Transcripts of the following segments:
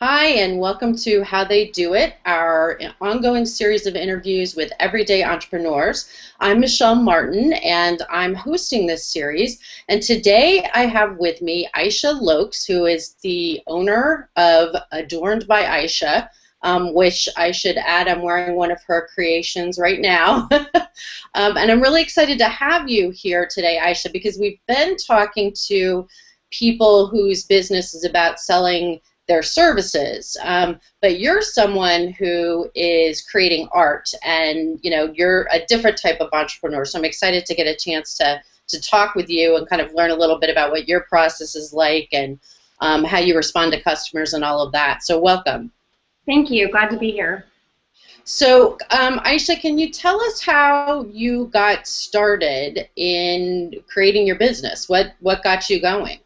Hi, and welcome to How They Do It, our ongoing series of interviews with everyday entrepreneurs. I'm Michelle Martin, and I'm hosting this series. And today I have with me Aisha Loeks, who is the owner of Adorned by Aisha, which I should add, I'm wearing one of her creations right now. And I'm really excited to have you here today, Aisha, because we've been talking to people whose business is about selling their services, but you're someone who is creating art, and you're a different type of entrepreneur. So I'm excited to get a chance to talk with you and kind of learn a little bit about what your process is like and how you respond to customers and all of that. So welcome. Thank you. Glad to be here. So Aisha, can you tell us how you got started in creating your business? What got you going?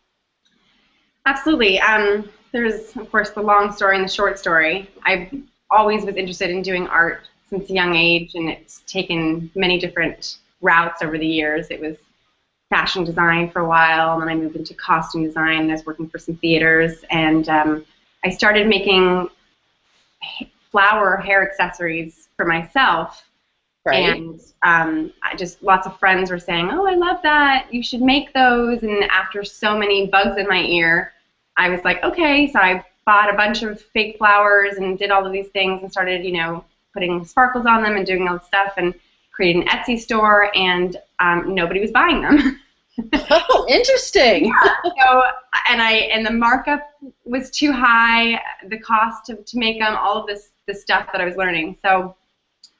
Absolutely. There's, of course, the long story and the short story. I always was interested in doing art since a young age, and it's taken many different routes over the years. It was fashion design for a while, and then I moved into costume design, and I was working for some theaters, and I started making flower hair accessories for myself. Right. And lots of friends were saying, "Oh, I love that. You should make those." And after so many bugs in my ear, I was like, okay. So I bought a bunch of fake flowers and did all of these things and started, putting sparkles on them and doing all this stuff and created an Etsy store, and nobody was buying them. Oh, interesting. Yeah. So, and the markup was too high, the cost to make them, all of this stuff that I was learning. So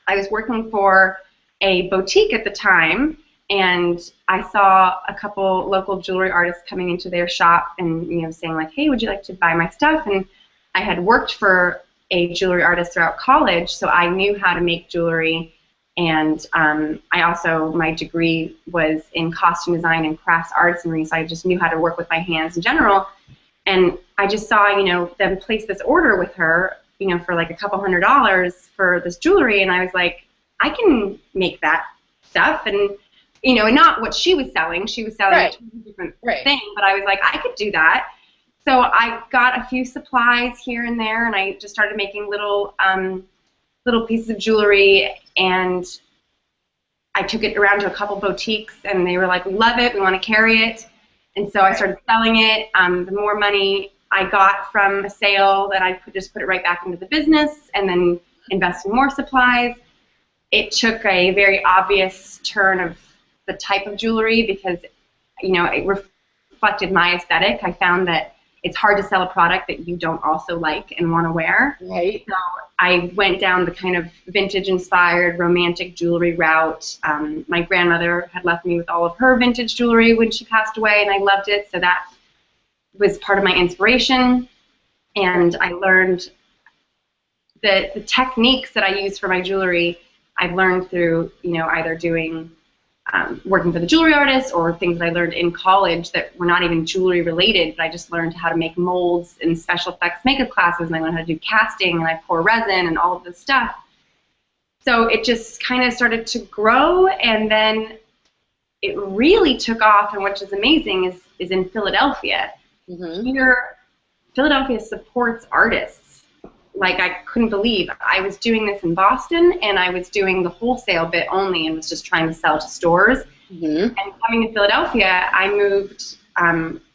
I was working for a boutique at the time, and I saw a couple local jewelry artists coming into their shop and saying like, "Hey, would you like to buy my stuff?" And I had worked for a jewelry artist throughout college, so I knew how to make jewelry. And my degree was in costume design and crafts artisanry, so I just knew how to work with my hands in general. And I just saw, them place this order with her, for like a couple $100 for this jewelry, and I was like, I can make that stuff. And and not what she was selling. She was selling a totally different thing, but I was like, I could do that. So I got a few supplies here and there, and I just started making little pieces of jewelry, and I took it around to a couple boutiques, and they were like, "We love it. We want to carry it." And so I started selling it. The more money I got from a sale, that I just put it right back into the business, and then invest in more supplies. It took a very obvious turn of the type of jewelry because, it reflected my aesthetic. I found that it's hard to sell a product that you don't also like and want to wear. Right. So I went down the kind of vintage-inspired romantic jewelry route. My grandmother had left me with all of her vintage jewelry when she passed away, and I loved it. So that was part of my inspiration. And I learned that the techniques that I use for my jewelry, I've learned through, either doing working for the jewelry artist or things that I learned in college that were not even jewelry related, but I just learned how to make molds in special effects makeup classes, and I learned how to do casting, and I pour resin and all of this stuff. So it just kind of started to grow, and then it really took off, and which is amazing is in Philadelphia. Mm-hmm. Here, Philadelphia supports artists like I couldn't believe. I was doing this in Boston, and I was doing the wholesale bit only and was just trying to sell to stores. Mm-hmm. And coming to Philadelphia, I moved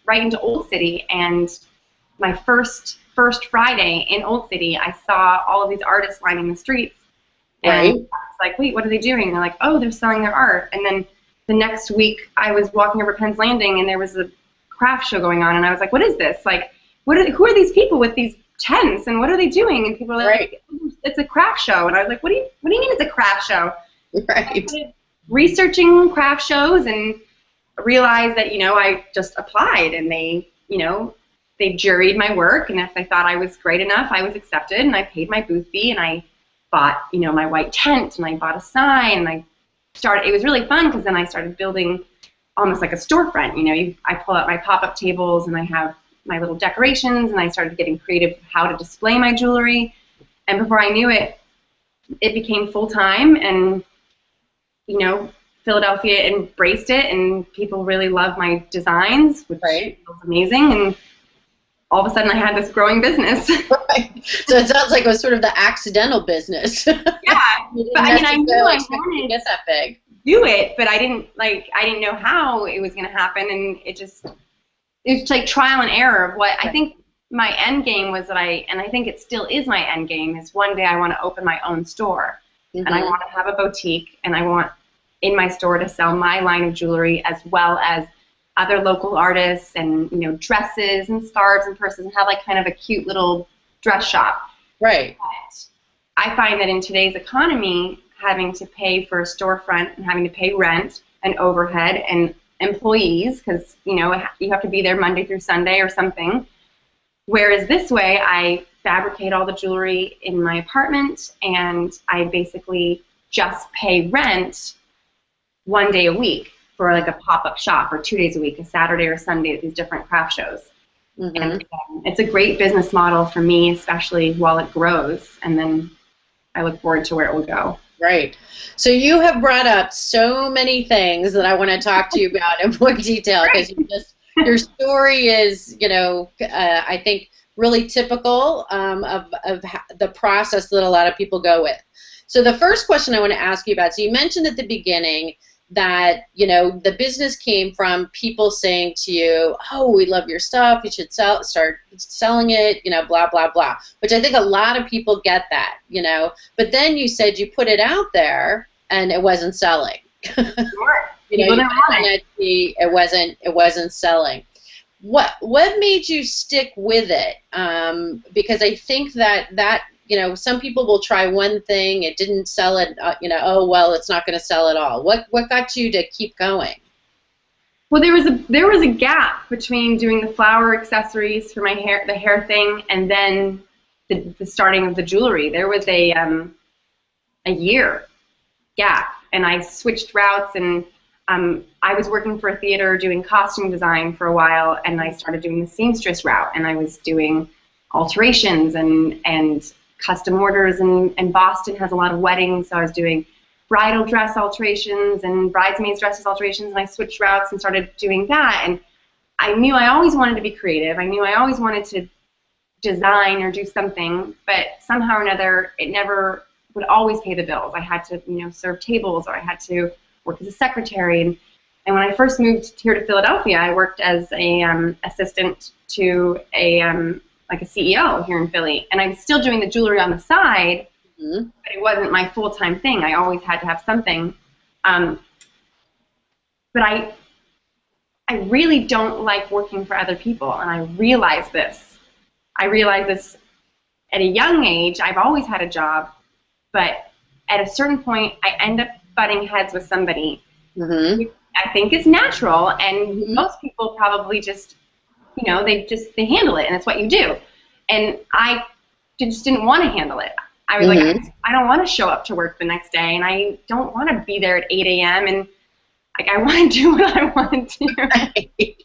right into Old City, and my first Friday in Old City, I saw all of these artists lining the streets. And I was like, wait, what are they doing? And they're like, oh, they're selling their art. And then the next week, I was walking over Penn's Landing, and there was a craft show going on, and I was like, what is this? Like, who are these people with these tents, and what are they doing? And people were like, it's a craft show. And I was like, what do you mean it's a craft show? Right. I started researching craft shows and realized that, I just applied, and they juried my work, and if they thought I was great enough, I was accepted, and I paid my booth fee, and I bought, my white tent, and I bought a sign, and it was really fun because then I started building almost like a storefront. I pull out my pop-up tables, and I have my little decorations, and I started getting creative with how to display my jewelry. And before I knew it, it became full-time, and Philadelphia embraced it, and people really love my designs, which feels amazing. And all of a sudden I had this growing business. Right. So it sounds like it was sort of the accidental business. Yeah, but I mean, I knew I wanted to get that big. Do it, but I didn't know how it was going to happen, and it's like trial and error of what I think my end game was and I think it still is my end game, is one day I want to open my own store, and I want to have a boutique, and I want in my store to sell my line of jewelry as well as other local artists and, you know, dresses and scarves and purses, and have like kind of a cute little dress shop. Right. But I find that in today's economy, having to pay for a storefront and having to pay rent and overhead and employees, because, you know, you have to be there Monday through Sunday or something. Whereas this way, I fabricate all the jewelry in my apartment, and I basically just pay rent one day a week for like a pop-up shop, or 2 days a week, a Saturday or Sunday at these different craft shows. And it's a great business model for me, especially while it grows, and then I look forward to where it will go. Right. So you have brought up so many things that I want to talk to you about in more detail, because your story is, you know, I think really typical of the process that a lot of people go with. So the first question I want to ask you about, so you mentioned at the beginning that, you know, the business came from people saying to you, oh, we love your stuff, you should start selling it, you know, blah, blah, blah, which I think a lot of people get that, you know, but then you said you put it out there and it wasn't selling. Sure. You know, it wasn't selling. What made you stick with it? Because I think that you know, some people will try one thing, it didn't sell it, you know, oh well, it's not going to sell at all. What got you to keep going? Well, there was a gap between doing the flower accessories for my hair, the hair thing, and then the starting of the jewelry. There was a year gap, and I switched routes, and I was working for a theater doing costume design for a while, and I started doing the seamstress route, and I was doing alterations and custom orders, and Boston has a lot of weddings, so I was doing bridal dress alterations and bridesmaids dresses alterations, and I switched routes and started doing that. And I knew I always wanted to be creative. I knew I always wanted to design or do something, but somehow or another it never would always pay the bills. I had to, you know, serve tables, or I had to work as a secretary. And when I first moved here to Philadelphia, I worked as a assistant to like a CEO here in Philly, and I was still doing the jewelry on the side, but it wasn't my full-time thing. I always had to have something. But I really don't like working for other people, and I realized this. I realized this at a young age. I've always had a job, but at a certain point, I end up butting heads with somebody. I think it's natural, and most people probably just, you know, they handle it, and it's what you do. And I just didn't want to handle it. I was like, I don't want to show up to work the next day, and I don't want to be there at 8 a.m. and like, I want to do what I want to do. Right.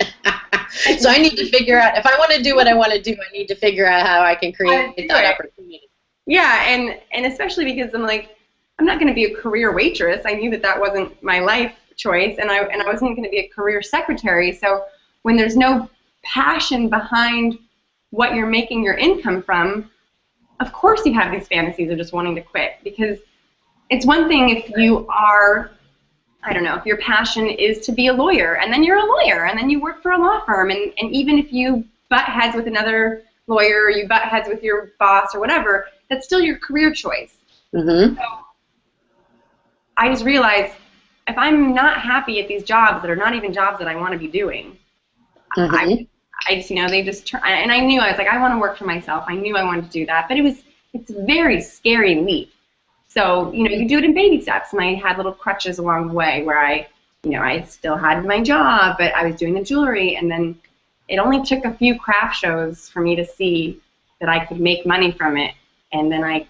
So I need to figure out, if I want to do what I want to do, I need to figure out how I can create that opportunity. Yeah, and especially because I'm like, I'm not going to be a career waitress. I knew that wasn't my life choice, and I wasn't going to be a career secretary. So when there's no passion behind what you're making your income from, of course you have these fantasies of just wanting to quit. Because it's one thing if you are, I don't know, if your passion is to be a lawyer, and then you're a lawyer, and then you work for a law firm, and even if you butt heads with another lawyer, or you butt heads with your boss or whatever, that's still your career choice. So I just realized, if I'm not happy at these jobs that are not even jobs that I want to be doing, I just, you know, they just turn, and I knew, I was like, I want to work for myself. I knew I wanted to do that, but it's a very scary leap. So, you know, you do it in baby steps, and I had little crutches along the way where I still had my job, but I was doing the jewelry, and then it only took a few craft shows for me to see that I could make money from it, and then I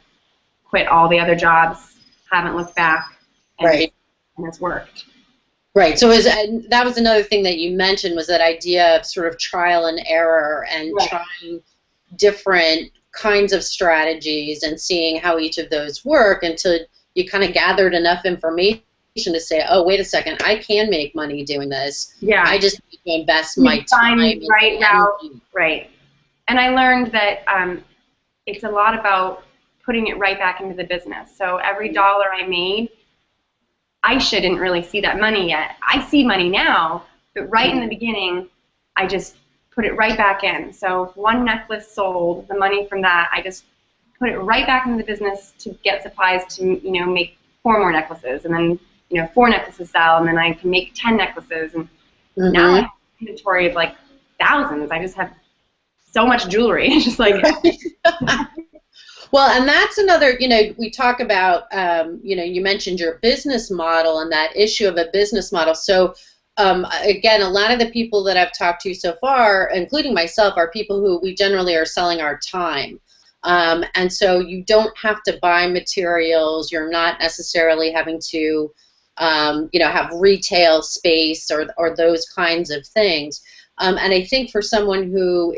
quit all the other jobs, haven't looked back, and it's worked. Right. So that was another thing that you mentioned, was that idea of sort of trial and error, and trying different kinds of strategies and seeing how each of those work until you kind of gathered enough information to say, oh, wait a second, I can make money doing this. Yeah. I just need to invest my time. Right now. Right. And I learned that it's a lot about putting it right back into the business. So every dollar I made, Aisha didn't really see that money yet. I see money now, but right in the beginning, I just put it right back in. So if one necklace sold, the money from that, I just put it right back into the business to get supplies to, make 4 more necklaces, and then, 4 necklaces sell, and then I can make 10 necklaces, and now I have an inventory of like thousands. I just have so much jewelry. It's just like Well, and that's another, we talk about, you mentioned your business model and that issue of a business model. So, again, a lot of the people that I've talked to so far, including myself, are people who we generally are selling our time. And so you don't have to buy materials. You're not necessarily having to, have retail space or those kinds of things. And I think for someone who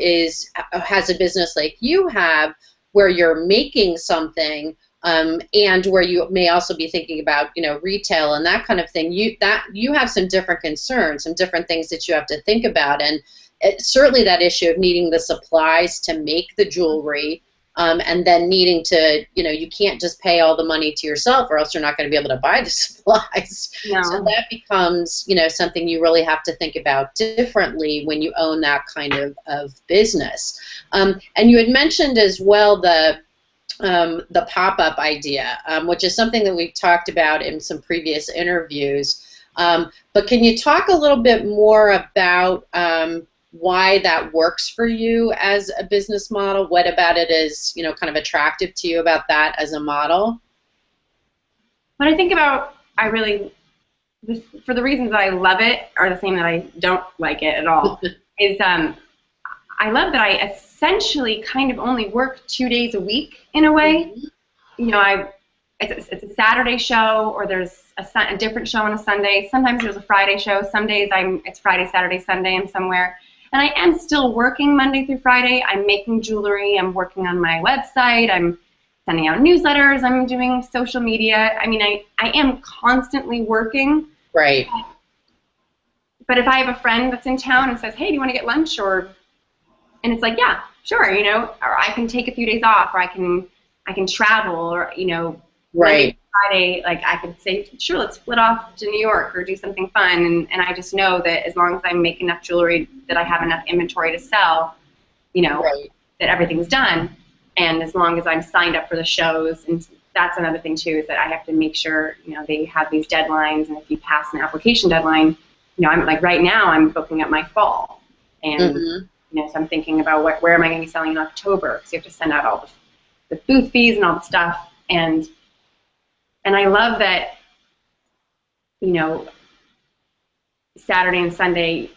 has a business like you have, where you're making something, and where you may also be thinking about, retail and that kind of thing, you have some different concerns, some different things that you have to think about, and certainly that issue of needing the supplies to make the jewelry, and then needing to, you can't just pay all the money to yourself, or else you're not going to be able to buy the supplies. No. So that becomes, something you really have to think about differently when you own that kind of business. And you had mentioned as well the pop-up idea, which is something that we've talked about in some previous interviews. But can you talk a little bit more about why that works for you as a business model? What about it is, kind of attractive to you about that as a model? What I think about, for the reasons that I love it are the same that I don't like it at all, is I love that I essentially kind of only work 2 days a week in a way. It's a Saturday show, or there's a different show on a Sunday. Sometimes there's a Friday show. Some days it's Friday, Saturday, Sunday, I'm somewhere. And I am still working Monday through Friday. I'm making jewelry. I'm working on my website. I'm sending out newsletters. I'm doing social media. I mean, I am constantly working. Right. But if I have a friend that's in town and says, hey, do you want to get lunch? And it's like, yeah, sure, or I can take a few days off, or I can travel, or, right. Friday, like I could say, sure, let's split off to New York or do something fun. And I just know that as long as I make enough jewelry that I have enough inventory to sell, right. that everything's done. And as long as I'm signed up for the shows, and that's another thing too, is that I have to make sure, they have these deadlines. And if you pass an application deadline, I'm like right now I'm booking up my fall. And, so I'm thinking about where am I going to be selling in October? Because you have to send out all the booth fees and all the stuff. And I love that, Saturday and Sunday,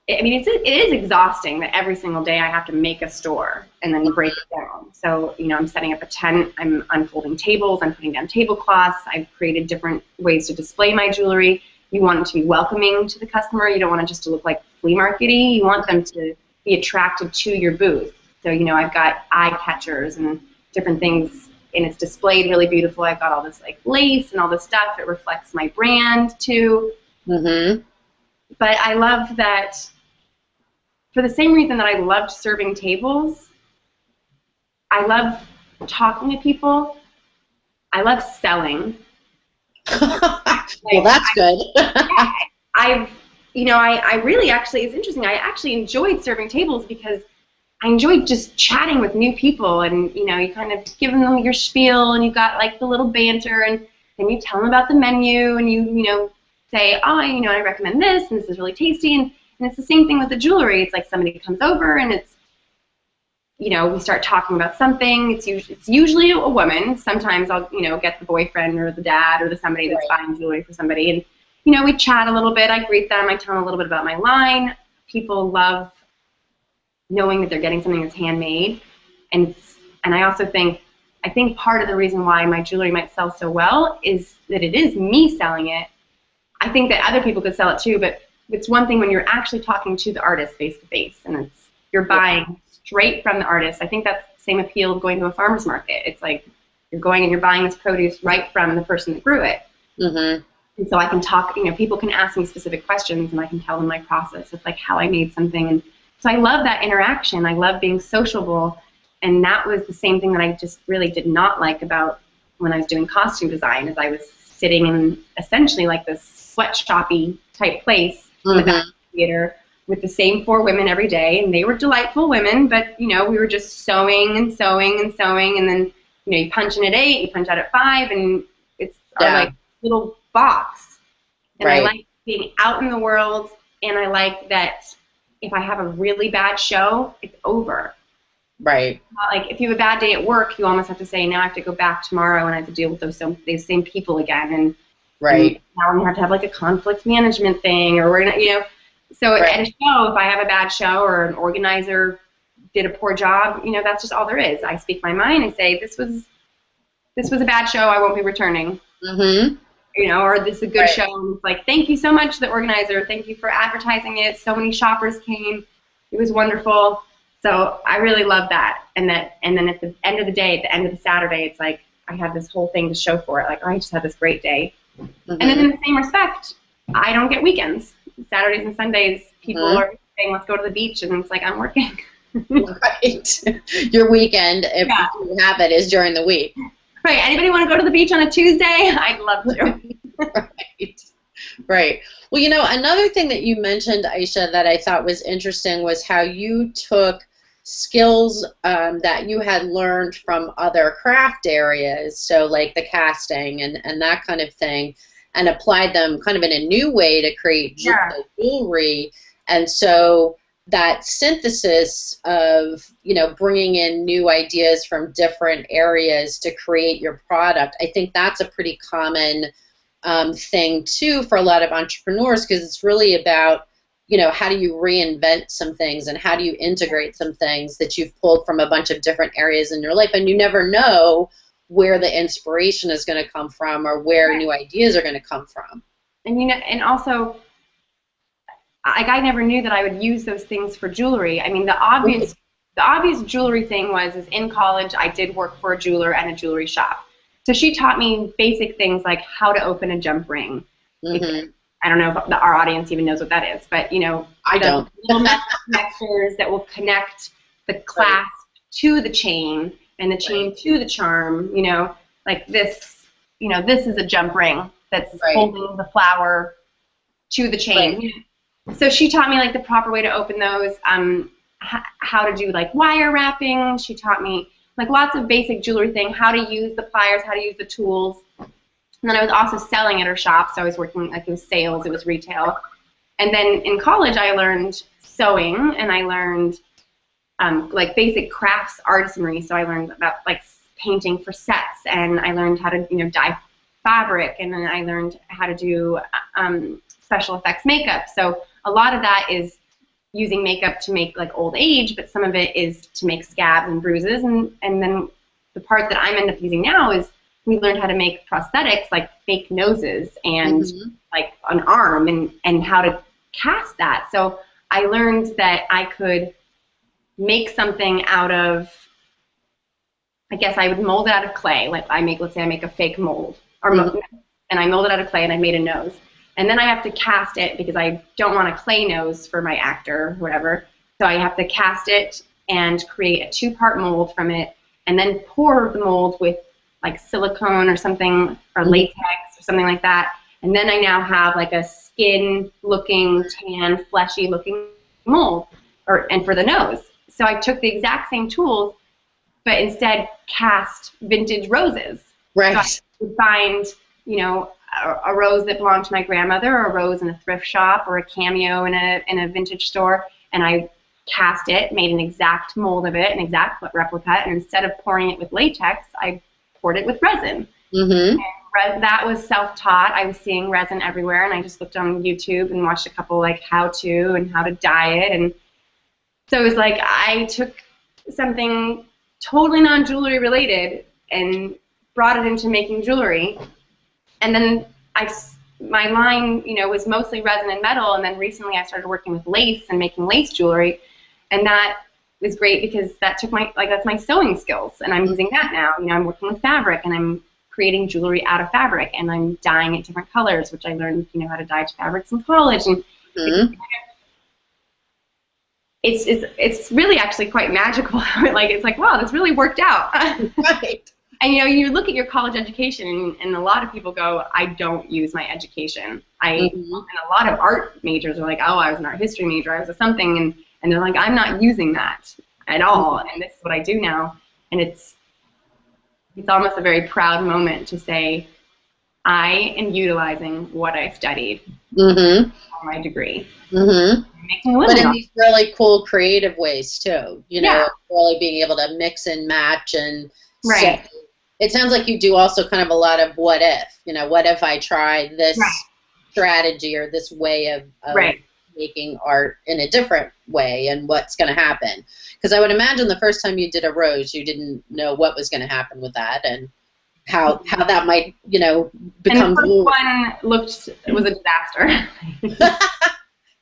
it is exhausting that every single day I have to make a store and then break it down. So, I'm setting up a tent, I'm unfolding tables, I'm putting down tablecloths, I've created different ways to display my jewelry. You want it to be welcoming to the customer. You don't want it just to look like flea market-y. You want them to be attracted to your booth. So, I've got eye catchers and different things, and it's displayed really beautiful. I've got all this like lace and all this stuff. It reflects my brand too. But I love that for the same reason that I loved serving tables. I love talking to people. I love selling. Well, that's good. I really actually, it's interesting. I actually enjoyed serving tables because I enjoyed just chatting with new people, and you kind of give them your spiel, and you got like the little banter, and then you tell them about the menu, and you say, oh, I recommend this, and this is really tasty, and it's the same thing with the jewelry. It's like somebody comes over, and it's we start talking about something. It's usually a woman. Sometimes I'll get the boyfriend or the dad or the somebody that's buying jewelry for somebody, and we chat a little bit. I greet them. I tell them a little bit about my line. People love knowing that they're getting something that's handmade, and I also think part of the reason why my jewelry might sell so well is that it is me selling it. I think that other people could sell it too, but it's one thing when you're actually talking to the artist face to face, and you're buying straight from the artist. I think that's the same appeal of going to a farmer's market. It's like you're going and you're buying this produce right from the person that grew it. And so I can talk, people can ask me specific questions, and I can tell them my process of like how I made something, and So I love that interaction. I love being sociable. And that was the same thing that I just really did not like about when I was doing costume design, is I was sitting in essentially like this sweatshop-y type place in the back of the theater with the same 4 women every day, and they were delightful women, but, you know, we were just sewing and sewing and sewing, and then, you know, you punch in at 8, you punch out at 5, and it's our like little box. And I like being out in the world, and I like that if I have a really bad show, it's over. Right. Like if you have a bad day at work, you almost have to say, now I have to go back tomorrow and I have to deal with those same people again. And right. And now we have to have like a conflict management thing, or we're gonna, you know. So at a show, if I have a bad show or an organizer did a poor job, you know, that's just all there is. I speak my mind and say, this was a bad show, I won't be returning. You know, or this is a good show, and it's like, thank you so much, the organizer, thank you for advertising it, so many shoppers came, it was wonderful. So I really love that. And then at the end of the day, at the end of the Saturday, it's like I have this whole thing to show for it. Like, oh, I just had this great day. And then in the same respect, I don't get weekends. Saturdays and Sundays, people are saying, let's go to the beach, and it's like, I'm working. Right. Your weekend, if you have it, is during the week. Right. Anybody want to go to the beach on a Tuesday? I'd love to. Right. Right. Well, you know, another thing that you mentioned, Aisha, that I thought was interesting was how you took skills that you had learned from other craft areas, so like the casting and that kind of thing, and applied them kind of in a new way to create jewelry. And so that synthesis of, you know, bringing in new ideas from different areas to create your product, I think that's a pretty common thing too for a lot of entrepreneurs, because it's really about, you know, how do you reinvent some things and how do you integrate some things that you've pulled from a bunch of different areas in your life, and you never know where the inspiration is going to come from or where new ideas are going to come from. And you know, and also, like, I never knew that I would use those things for jewelry. I mean, the obvious jewelry thing was in college I did work for a jeweler and a jewelry shop. So she taught me basic things like how to open a jump ring. I don't know if our audience even knows what that is, but, you know, I don't. Little metal connectors that will connect the clasp to the chain and the chain to the charm. You know, like this. You know, this is a jump ring that's holding the flower to the chain. So she taught me like the proper way to open those. How to do like wire wrapping. She taught me like lots of basic jewelry thing, how to use the pliers, how to use the tools. And then I was also selling at her shop, so I was working, like, it was sales, it was retail. And then in college I learned sewing, and I learned like basic crafts artisanry. So I learned about like painting for sets, and I learned how to, you know, dye fabric, and then I learned how to do special effects makeup. So a lot of that is using makeup to make like old age, but some of it is to make scabs and bruises. And then the part that I'm end up using now is we learned how to make prosthetics, like fake noses and like an arm, and how to cast that. So I learned that I could make something out of, I guess I would mold it out of clay. Like let's say I make a fake mold, or and I mold it out of clay and I made a nose. And then I have to cast it because I don't want a clay nose for my actor or whatever. So I have to cast it and create a 2-part mold from it, and then pour the mold with like silicone or something, or latex or something like that. And then I now have like a skin-looking, tan, fleshy-looking mold, and for the nose. So I took the exact same tools, but instead cast vintage roses. Right. So I would find, you know, a rose that belonged to my grandmother, or a rose in a thrift shop, or a cameo in a vintage store, and I cast it, made an exact mold of it, an exact replica, and instead of pouring it with latex, I poured it with resin. And that was self-taught. I was seeing resin everywhere, and I just looked on YouTube and watched a couple like how-to and how to dye it. And so it was like I took something totally non-jewelry related and brought it into making jewelry. And then my line, you know, was mostly resin and metal, and then recently I started working with lace and making lace jewelry, and that was great because that took that's my sewing skills, and I'm using that now. You know, I'm working with fabric, and I'm creating jewelry out of fabric, and I'm dyeing it different colors, which I learned, you know, how to dye fabrics in college. And it's really actually quite magical. Like, it's like, wow, this really worked out. Right. And you look at your college education, and a lot of people go, I don't use my education. And a lot of art majors are like, oh, I was an art history major, I was a something, and they're like, I'm not using that at all, and this is what I do now. And it's almost a very proud moment to say, I am utilizing what I studied for my degree. Making a living. But in these really cool creative ways too, you know, really being able to mix and match and right. It sounds like you do also kind of a lot of what if, you know, what if I try this strategy or this way of making art in a different way, and what's going to happen? Because I would imagine the first time you did a rose, you didn't know what was going to happen with that and how that might, you know, become. And the first one was a disaster.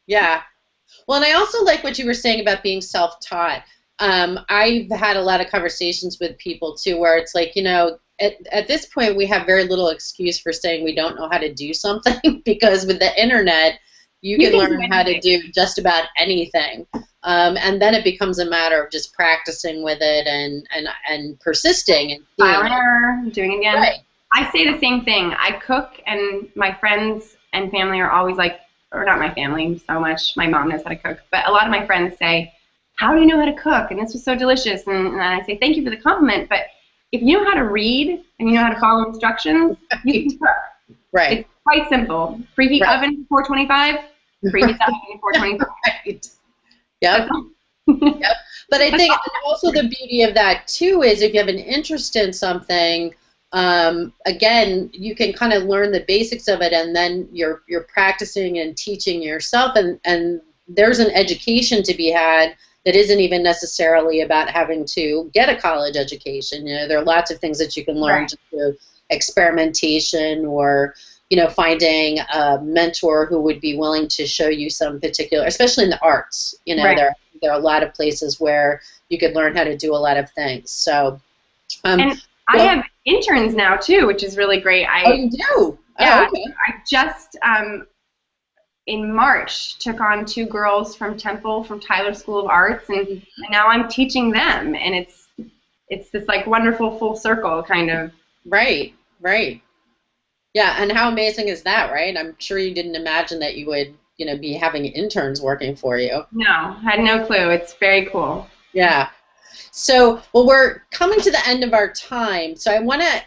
Yeah. Well, and I also like what you were saying about being self-taught. I've had a lot of conversations with people too where it's like, you know, at this point we have very little excuse for saying we don't know how to do something because with the internet you can learn how to do just about anything. And then it becomes a matter of just practicing with it and persisting. And trial and error, doing it again. Right. I say the same thing. I cook, and my friends and family are always like, or not my family so much, my mom knows how to cook, but a lot of my friends say, how do you know how to cook? And this was so delicious. And I say, thank you for the compliment, but if you know how to read and you know how to follow instructions, you can cook. Right. It's quite simple. Preheat oven 425, preheat the oven 425. Right. Yep. Yep. But I think also the beauty of that too is if you have an interest in something, again, you can kind of learn the basics of it, and then you're practicing and teaching yourself, and there's an education to be had that isn't even necessarily about having to get a college education. You know, there are lots of things that you can learn just through experimentation, or, you know, finding a mentor who would be willing to show you some particular, especially in the arts. You know, there are a lot of places where you could learn how to do a lot of things. So, and I have interns now too, which is really great. Oh, you do? Yeah. Oh, okay. I just in March took on 2 girls from Temple, from Tyler School of Arts, and now I'm teaching them, and it's this like wonderful full circle kind of. Right. Yeah, and how amazing is that, right? I'm sure you didn't imagine that you would, you know, be having interns working for you. No, had no clue. It's very cool. Yeah. So, well, we're coming to the end of our time, so I want to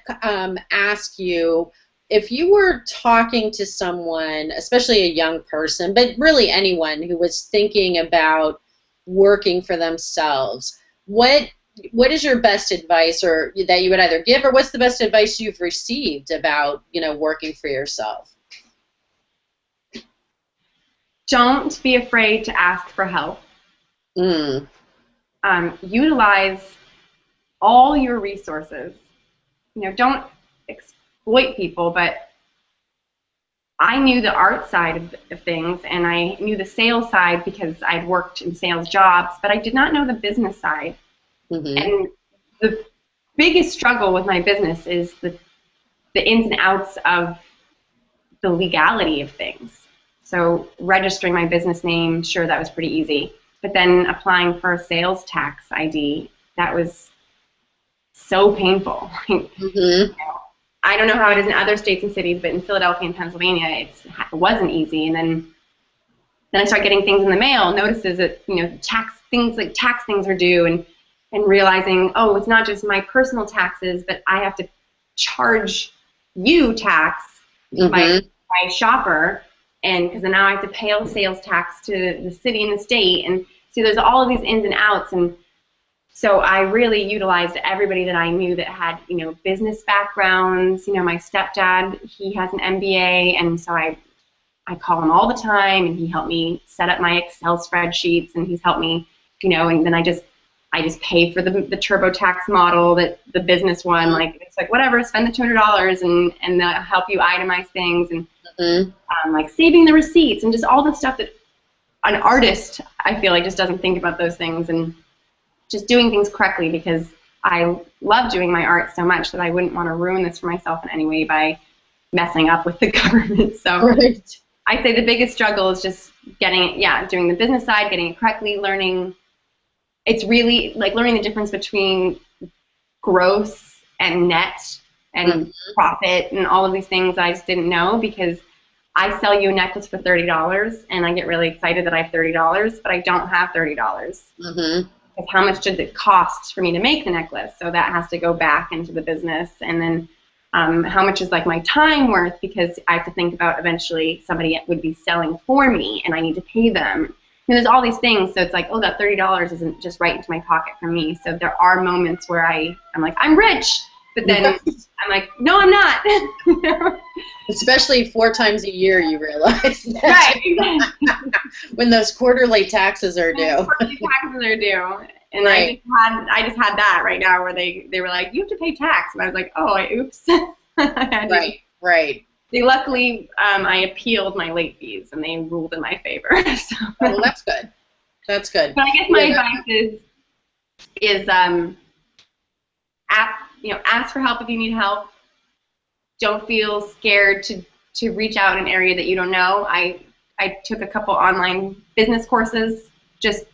ask you, if you were talking to someone, especially a young person, but really anyone who was thinking about working for themselves, what is your best advice, or that you would either give, or what's the best advice you've received about, you know, working for yourself? Don't be afraid to ask for help. Utilize all your resources. You know, don't exploit people, but I knew the art side of things, and I knew the sales side because I'd worked in sales jobs, but I did not know the business side. And the biggest struggle with my business is the ins and outs of the legality of things. So registering my business name, sure, that was pretty easy. But then applying for a sales tax ID, that was so painful. You know, I don't know how it is in other states and cities, but in Philadelphia and Pennsylvania, it wasn't easy. And then I started getting things in the mail, notices that, you know, tax things are due, and realizing, oh, it's not just my personal taxes, but I have to charge you tax, my shopper, and because now I have to pay all the sales tax to the city and the state, and so there's all of these ins and outs. And so I really utilized everybody that I knew that had, you know, business backgrounds. You know, my stepdad, he has an MBA, and so I call him all the time, and he helped me set up my Excel spreadsheets, and he's helped me, you know, and then I just pay for the TurboTax model, that the business one. Like, it's like, whatever, spend the $200, and they'll help you itemize things, and like saving the receipts, and just all the stuff that an artist, I feel like, just doesn't think about those things, and just doing things correctly, because I love doing my art so much that I wouldn't want to ruin this for myself in any way by messing up with the government. So I say the biggest struggle is just doing the business side, getting it correctly, learning. It's really like learning the difference between gross and net and profit and all of these things I just didn't know, because I sell you a necklace for $30 and I get really excited that I have $30, but I don't have $30. Because how much did it cost for me to make the necklace? So that has to go back into the business. And then how much is like my time worth, because I have to think about eventually somebody would be selling for me and I need to pay them. And there's all these things, so it's like, oh, that $30 isn't just right into my pocket for me. So there are moments where I'm like, I'm rich, but then I'm like, no, I'm not. Especially 4 times a year, you realize that. Right, exactly. When those quarterly taxes are due. Quarterly taxes are due. And right. I just had that right now where they were like, you have to pay tax. And I was like, oh, oops. Right. They luckily, I appealed my late fees, and they ruled in my favor. So. Oh, well, that's good. That's good. But I guess my advice is ask for help if you need help. Don't feel scared to reach out in an area that you don't know. I took a couple online business courses. Just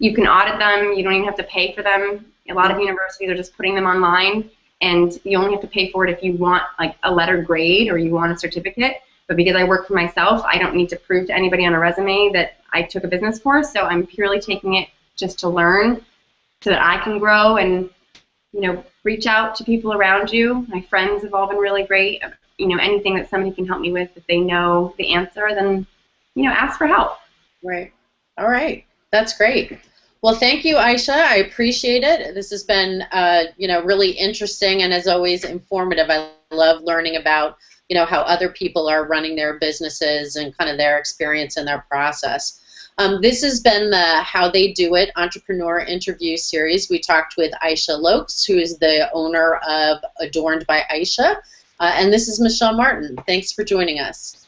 you can audit them. You don't even have to pay for them. A lot of universities are just putting them online. And you only have to pay for it if you want like a letter grade or you want a certificate. But because I work for myself, I don't need to prove to anybody on a resume that I took a business course. So I'm purely taking it just to learn so that I can grow and, reach out to people around you. My friends have all been really great. Anything that somebody can help me with, if they know the answer, then, ask for help. Right. All right. That's great. Well, thank you, Aisha. I appreciate it. This has been, really interesting and, as always, informative. I love learning about, how other people are running their businesses and kind of their experience and their process. This has been the How They Do It Entrepreneur Interview Series. We talked with Aisha Loeks, who is the owner of Adorned by Aisha, and this is Michelle Martin. Thanks for joining us.